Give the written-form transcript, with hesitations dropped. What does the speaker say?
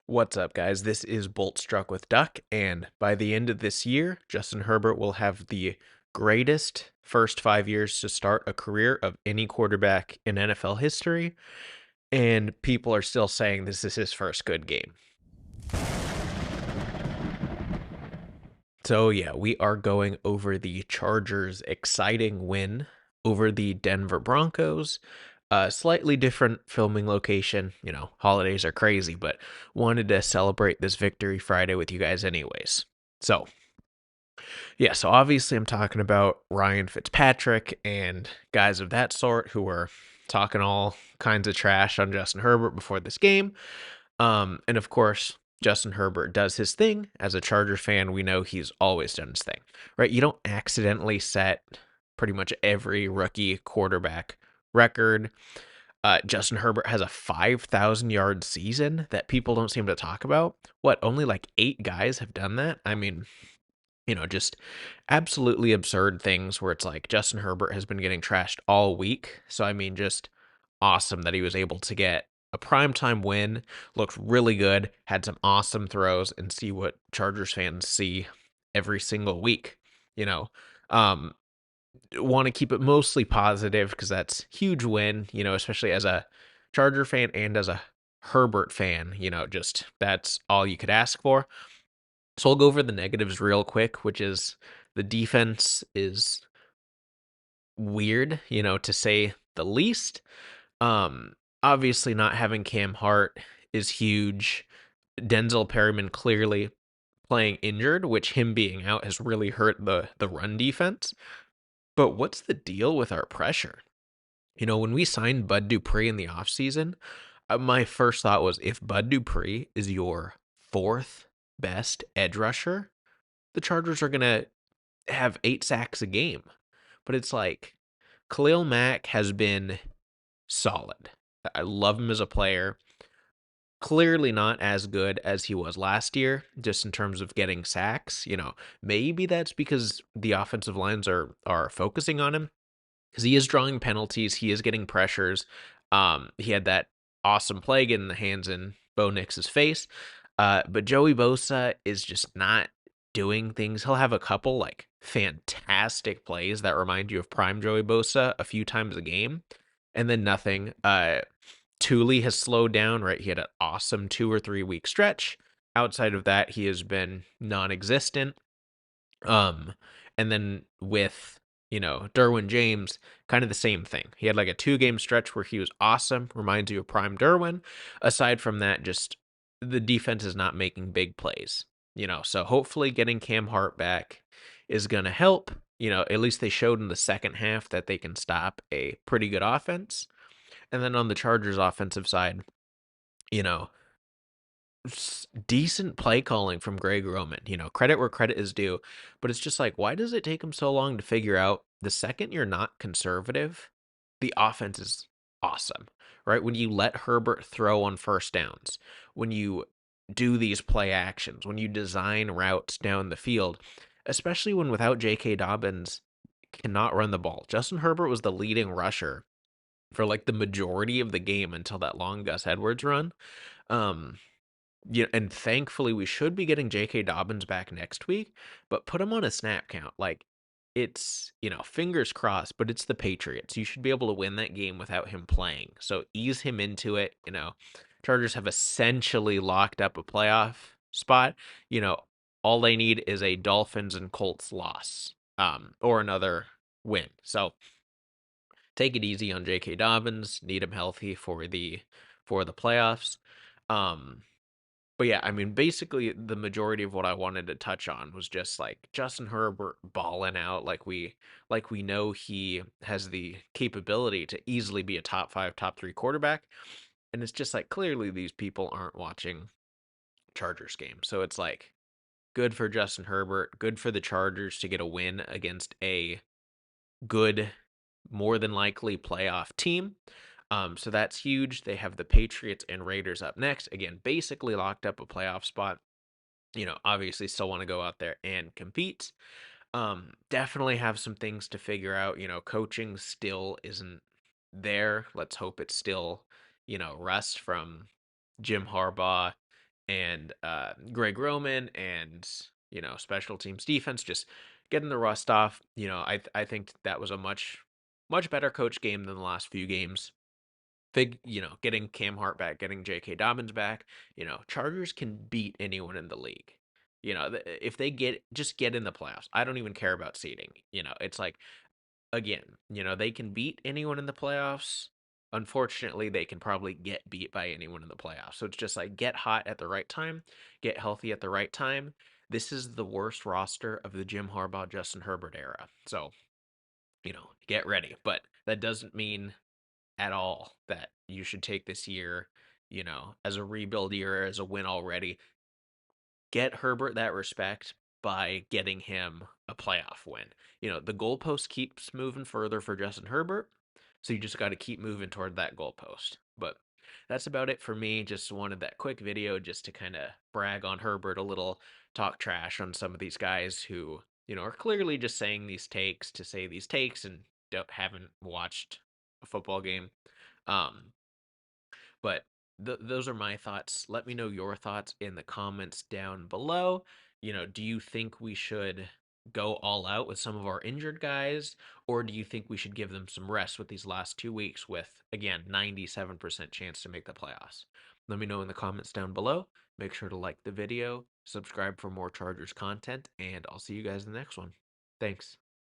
What's up, guys? This is Bolt Struck with Duck, and by the end of this year, Justin Herbert will have the greatest first 5 years to start a career of any quarterback in NFL history, and people are still saying this is his first good game. So, yeah, we are going over the Chargers' exciting win over the Denver Broncos. Slightly different filming location. Holidays are crazy, but wanted to celebrate this victory Friday with you guys, anyways. So, yeah, so obviously I'm talking about Ryan Fitzpatrick and guys of that sort who were talking all kinds of trash on Justin Herbert before this game. And of course, Justin Herbert does his thing. As a Chargers fan, we know he's always done his thing, right? You don't accidentally set pretty much every rookie quarterback record. Justin Herbert has a 5,000 yard season that people don't seem to talk about. What, only like 8 guys have done that? I mean, just absolutely absurd things where it's like Justin Herbert has been getting trashed all week. So, I mean, just awesome that he was able to get a primetime win, looked really good, had some awesome throws, and see what Chargers fans see every single week. You know, um, want to keep it mostly positive because that's huge win, especially as a Charger fan and as a Herbert fan, just that's all you could ask for. So I'll go over the negatives real quick, which is the defense is weird, to say the least. Um, Obviously not having Cam Hart is huge. Denzel Perryman clearly playing injured, which him being out has really hurt the run defense. But what's the deal with our pressure? When we signed Bud Dupree in the offseason, my first thought was if Bud Dupree is your fourth best edge rusher, the Chargers are going to have 8 sacks a game. But it's like Khalil Mack has been solid. I love him as a player. Clearly not as good as he was last year, just in terms of getting sacks. Maybe that's because the offensive lines are focusing on him because he is drawing penalties. He is getting pressures. He had that awesome play getting the hands in Bo Nix's face. But Joey Bosa is just not doing things. He'll have a couple like fantastic plays that remind you of prime Joey Bosa a few times a game, and then nothing. Thule has slowed down, right? He had an awesome 2 or 3 week stretch. Outside of that, he has been non-existent. Um, and then with, Derwin James, kind of the same thing. He had like a 2 game stretch where he was awesome, reminds you of prime Derwin. Aside from that, just the defense is not making big plays, so hopefully getting Cam Hart back is going to help. At least they showed in the second half that they can stop a pretty good offense. And then on the Chargers offensive side, you know, decent play calling from Greg Roman. Credit where credit is due, but it's just like, why does it take him so long to figure out the second you're not conservative, the offense is awesome, right? When you let Herbert throw on first downs, when you do these play actions, when you design routes down the field, especially when without J.K. Dobbins cannot run the ball. Justin Herbert was the leading rusher for like the majority of the game until that long Gus Edwards run. Um, yeah, and thankfully we should be getting J.K. Dobbins back next week, but put him on a snap count. Like it's, fingers crossed, but it's the Patriots. You should be able to win that game without him playing. So ease him into it. Chargers have essentially locked up a playoff spot. You know, all they need is a Dolphins and Colts loss, or another win. So take it easy on J.K. Dobbins. Need him healthy for the playoffs. Um, but yeah, I mean, basically the majority of what I wanted to touch on was just like Justin Herbert balling out like we know he has the capability to easily be a top 5, top 3 quarterback. And it's just like clearly these people aren't watching Chargers games. So it's like good for Justin Herbert, good for the Chargers to get a win against a good, more than likely playoff team. So that's huge. They have the Patriots and Raiders up next. Again, basically locked up a playoff spot. Obviously still want to go out there and compete. Definitely have some things to figure out. Coaching still isn't there. Let's hope it's still, rust from Jim Harbaugh and Greg Roman and special teams defense just getting the rust off. I think that was a much better coach game than the last few games. Getting Cam Hart back, getting J.K. Dobbins back. Chargers can beat anyone in the league. If they get in the playoffs, I don't even care about seeding. It's like, again, they can beat anyone in the playoffs. Unfortunately, they can probably get beat by anyone in the playoffs. So it's just like get hot at the right time, get healthy at the right time. This is the worst roster of the Jim Harbaugh, Justin Herbert era. So, get ready. But that doesn't mean at all that you should take this year, as a rebuild year, as a win already. Get Herbert that respect by getting him a playoff win. The goalpost keeps moving further for Justin Herbert, so you just got to keep moving toward that goalpost. But that's about it for me. Just wanted that quick video just to kind of brag on Herbert a little, talk trash on some of these guys who, are clearly just saying these takes to say these takes and haven't watched a football game. Um, but those are my thoughts. Let me know your thoughts in the comments down below. Do you think we should go all out with some of our injured guys, or do you think we should give them some rest with these last 2 weeks with, again, 97% chance to make the playoffs? Let me know in the comments down below. Make sure to like the video, subscribe for more Chargers content, and I'll see you guys in the next one. Thanks.